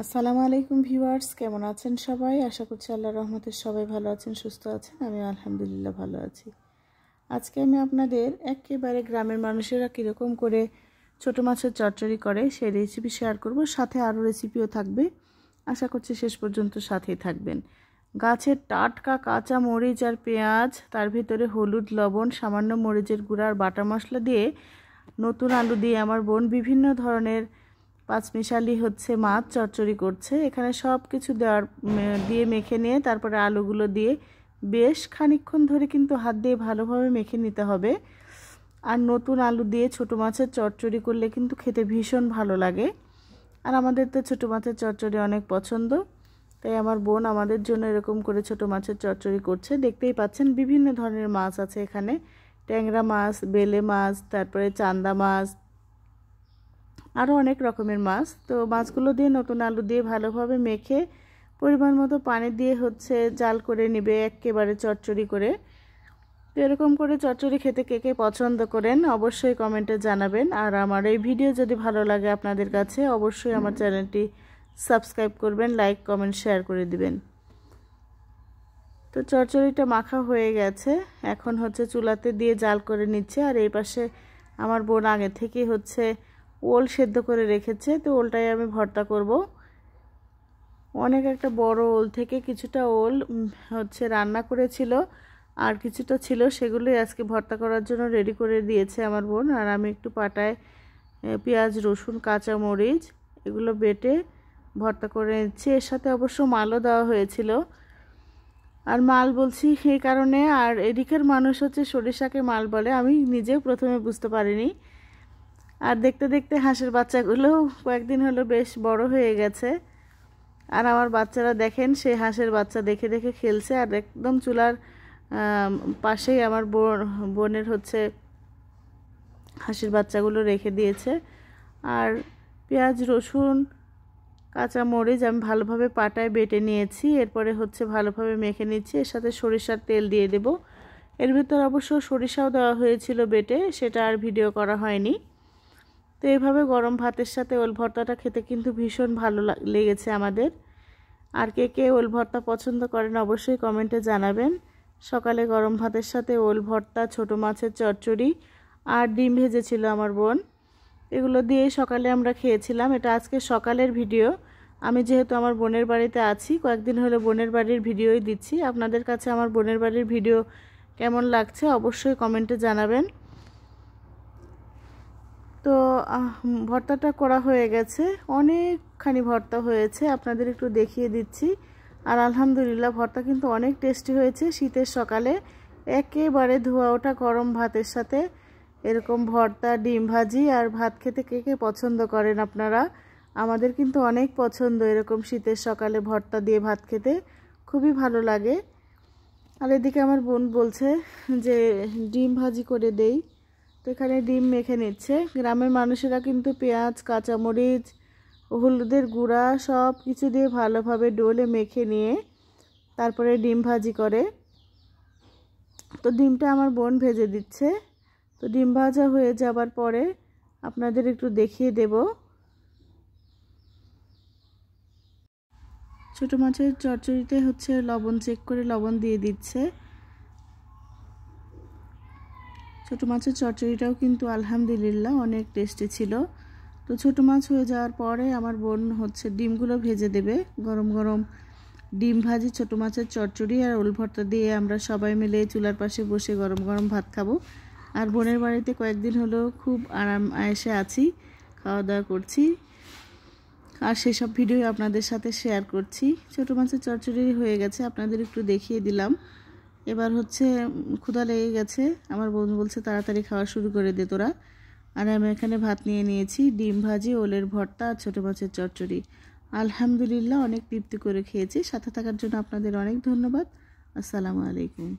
আসসালামু আলাইকুম ভিউয়ার্স, কেমন আছেন সবাই? আশা করছি আল্লাহর রহমতে সবাই ভালো আছেন, সুস্থ আছেন। আমি আলহামদুলিল্লাহ ভালো আছি। আজকে আমি আপনাদের একেবারে গ্রামের মানুষেরা কীরকম করে ছোটো মাছের চচ্চড়ি করে সেই রেসিপি শেয়ার করব। সাথে আরও রেসিপিও থাকবে, আশা করছি শেষ পর্যন্ত সাথেই থাকবেন। গাছের টাটকা কাঁচা মরিচ আর পেঁয়াজ, তার ভিতরে হলুদ, লবণ, সামান্য মরিচের গুঁড়া আর বাটা মশলা দিয়ে, নতুন আলু দিয়ে আমার বোন বিভিন্ন ধরনের পাঁচমিশালি মাছ চচ্চড়ি করছে। এখানে সব কিছু দিয়ে মেখে নিয়ে তারপরে আলুগুলো দিয়ে বেশ খানিকক্ষণ ধরে কিন্তু হাত দিয়ে ভালোভাবে মেখে নিতে হবে। আর নতুন আলু দিয়ে ছোটো মাছের চচ্চড়ি করলে কিন্তু খেতে ভীষণ ভালো লাগে। আর আমাদের তো ছোটো মাছের চচ্চড়ি অনেক পছন্দ, তাই আমার বোন আমাদের জন্য এরকম করে ছোটো মাছের চচ্চড়ি করছে। দেখতেই পাচ্ছেন বিভিন্ন ধরনের মাছ আছে এখানে, ট্যাংরা মাছ, বেলে মাছ, তারপরে চান্দা মাছ, আরও অনেক রকমের মাছ। তো মাছগুলো দিয়ে নতুন আলু দিয়ে ভালোভাবে মেখে পরিমাণ মতো পানি দিয়ে জাল করে নেবে একেবারে চচ্চড়ি করে। তো এরকম করে চচ্চড়ি খেতে কে কে পছন্দ করেন অবশ্যই কমেন্টে জানাবেন। আর আমার এই ভিডিও যদি ভালো লাগে আপনাদের কাছে, অবশ্যই আমার চ্যানেলটি সাবস্ক্রাইব করবেন, লাইক কমেন্ট শেয়ার করে দিবেন। তো চচ্চড়িটা মাখা হয়ে গেছে, এখন চুলাতে দিয়ে জাল করে নিচ্ছে। আর এই পাশে আমার বোন আগে থেকে ওল সেদ্ধ করে রেখেছে, তো ওলটাই আমি ভর্তা করব। অনেক একটা বড় ওল থেকে কিছুটা ওল রান্না করেছিল, আর কিছুটা ছিল, সেগুলোই আজকে ভর্তা করার জন্য রেডি করে দিয়েছে আমার বোন। আর আমি একটু পাটায় পেঁয়াজ, রসুন, কাঁচা মরিচ এগুলো বেটে ভর্তা করে নিচ্ছি। এর সাথে অবশ্য মালও দেওয়া হয়েছিল। আর মাল বলছি এই কারণে, আর এদিকের মানুষ সরিষাকে মাল বলে, আমি নিজেও প্রথমে বুঝতে পারিনি। আর দেখতে দেখতে হাঁসের বাচ্চাগুলো কয়েকদিন হলো বেশ বড় হয়ে গেছে। আর আমার বাচ্চারা দেখেন, সেই হাঁসের বাচ্চা দেখে দেখে খেলছে। আর একদম চুলার পাশেই আমার বোনের হাঁসের বাচ্চাগুলো রেখে দিয়েছে। আর পেঁয়াজ, রসুন, কাঁচা মরিচ আমি ভালোভাবে পাটায় বেটে নিয়েছি। এরপরে ভালোভাবে মেখে নিচ্ছি। এর সাথে সরিষার তেল দিয়ে দেব। এর ভিতর অবশ্য সরিষাও দেওয়া হয়েছিল বেটে, সেটা আর ভিডিও করা হয়নি। তো এইভাবে গরম ভাতের সাথে ওল ভর্তাটা খেতে কিন্তু ভীষণ ভালো লেগেছে আমাদের। আর কে কে ওল ভর্তা পছন্দ করেন অবশ্যই কমেন্টে জানাবেন। সকালে গরম ভাতের সাথে ওল ভর্তা, ছোটো মাছের চচ্চড়ি আর ডিম ভেজেছিল আমার বোন, এগুলো দিয়েই সকালে আমরা খেয়েছিলাম। এটা আজকে সকালের ভিডিও। আমি যেহেতু আমার বোনের বাড়িতে আছি, কয়েকদিন হলো বোনের বাড়ির ভিডিওই দিচ্ছি। আপনাদের কাছে আমার বোনের বাড়ির ভিডিও কেমন লাগছে অবশ্যই কমেন্টে জানাবেন। তো ভর্তাটা করা হয়ে গেছে, অনেকখানি ভর্তা হয়েছে, আপনাদের একটু দেখিয়ে দিচ্ছি। আর আলহামদুলিল্লাহ ভর্তা কিন্তু অনেক টেস্টি হয়েছে। শীতের সকালে একেবারে ধোয়া ওঠা গরম ভাতের সাথে এরকম ভর্তা, ডিম ভাজি আর ভাত খেতে কে কে পছন্দ করেন আপনারা? আমাদের কিন্তু অনেক পছন্দ এরকম শীতের সকালে ভর্তা দিয়ে ভাত খেতে, খুবই ভালো লাগে। আর এদিকে আমার বোন বলছে যে ডিম ভাজি করে দেই, তো এখানে ডিম মেখে নিচ্ছে। গ্রামের মানুষেরা কিন্তু পেঁয়াজ, কাঁচামরিচ, হলুদের গুঁড়া সব কিছু দিয়ে ভালোভাবে ডোলে মেখে নিয়ে তারপরে ডিম ভাজি করে। তো ডিমটা আমার বোন ভেজে দিচ্ছে। তো ডিম ভাজা হয়ে যাবার পরে আপনাদের একটু দেখিয়ে দেব। ছোটো মাছের চচ্চড়িতে লবণ চেক করে লবণ দিয়ে দিচ্ছে। ছোটো মাছের চচ্চড়িটাও কিন্তু আলহামদুলিল্লাহ অনেক টেস্টি ছিল। তো ছোটো মাছ হয়ে যাওয়ার পরে আমার বোন ডিমগুলো ভেজে দেবে। গরম গরম ডিম ভাজি, ছোটো মাছের চচ্চড়ি আর ওল ভর্তা দিয়ে আমরা সবাই মিলে চুলার পাশে বসে গরম গরম ভাত খাবো। আর বোনের বাড়িতে কয়েকদিন হলো খুব আরাম আয়েসে আছি, খাওয়া দাওয়া করছি, আর সেসব ভিডিও আপনাদের সাথে শেয়ার করছি। ছোটো মাছের চচ্চড়ি হয়ে গেছে, আপনাদের একটু দেখিয়ে দিলাম। এবার ক্ষুধা লেগে গেছে, আমার বোন বলছে তাড়াতাড়ি খাওয়া শুরু করে দে তোরা। আর আমি এখানে ভাত নিয়ে নিয়েছি, ডিম ভাজি, ওলের ভর্তা আর ছোটো মাছের চচ্চড়ি। আলহামদুলিল্লাহ অনেক তৃপ্তি করে খেয়েছি। সাথে থাকার জন্য আপনাদের অনেক ধন্যবাদ। আসসালামু আলাইকুম।